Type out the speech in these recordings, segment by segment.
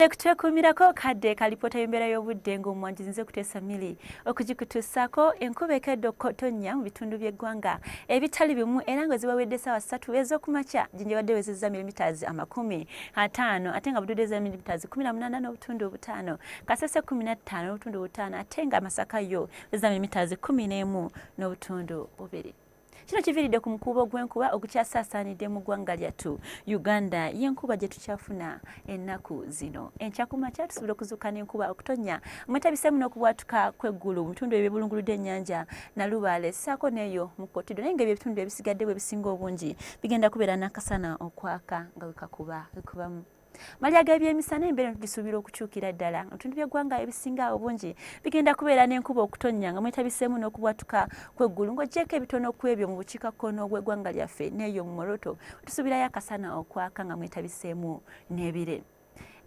Kuteekuumirako kadde kalipoota y'embeera y'obudde ng'omwanji nze kuteesa mili okugikutuusaako enkuba ekedde okutonnya mu bitundu by'eggwanga ebitali bimu era nga ziwawedde essaawa 3 ez'okumakya ginjibadde wezezza milimitazi 50 ate nga bududde za milimitazi 18 n'obutundu 5 Kasese 15 n'obutundu 5 ate nga Masaka yo wezezza milimitazi 11 n'obutundu 2. Kino kiviiridde ku mukuubo gw'enkuba ogukyasaasaanidde mu ggwanga lyattu Uganda y'enkuba gye tukyafuna ennaku zino. Enkya ku makya tusobola okuzuuka n'enkuba okutonnya mwetabiseemu n'okubwatuka kw'eggulu mu bitundu ebyebulunguludde ennyanja Nalubaale ssaako n'eyo mu Kotido naye ng'ebyo ebitundu ebisigadde bwe bisinga obungi bigenda kubeera n'akasana okwaka nga wekakubamu. Malya g'ebyemisana embeera tugisuubira okukyukira ddala ebitundu by'eggwanga ebisinga obungi bigenda kubeera n'enkuba okutonnya nga mwetabiseemu n'okubwatuka kw'eggulu ng'oggyeko ebitono ku ebyo mu bukiikakkono bw'eggwanga lyaffe n'eyo mu Moroto tusuubirayo akasana okwaka nga mwetabiseemu n'ebire.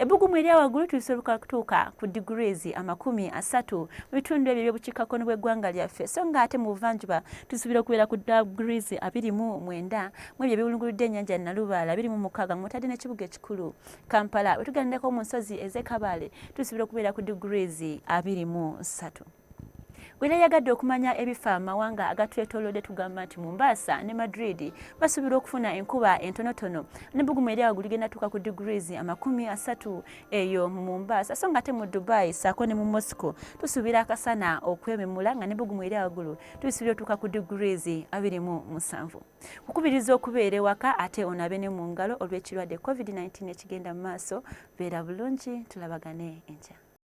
Ebbugumu erya waggulu tulisobola kutuuka ku degrees 30 mu bitundu ebyo by'obukiikakkono bw'eggwanga lyaffe so nga ate mu buvanjuba tusuubira okubeera ku degrees 29 mu ebyo ebiwulunguludde ennyanja Nalubaale 26 mw'otadde n'ekibuga ekikulu Kampala bwe tugendeko mu nsozi ez'e Kabale tusuubira okubeera ku degrees 23. Bw'era yagadde okumanya ebifa amawanga agatwetoolodde tugamba nti Mombasa ne Madrid basuubira okufuna enkuba entonotono n'ebbugumu erya waggulu ligenda tuuka ku degrees 30 eyo mu Mombasa so nga ate mu Dubai ssaako ne mu Moscow tusuubira akasana okwememula nga n'ebbugumu erya waggulu tulisuubira otuuka ku degrees 27. Kukubiriza okubeera ewaka ate onabe ne mu ngalo olw'ekirwadde COVID-19 ekigenda mu maaso. Beera bulungi tulabagane enkya.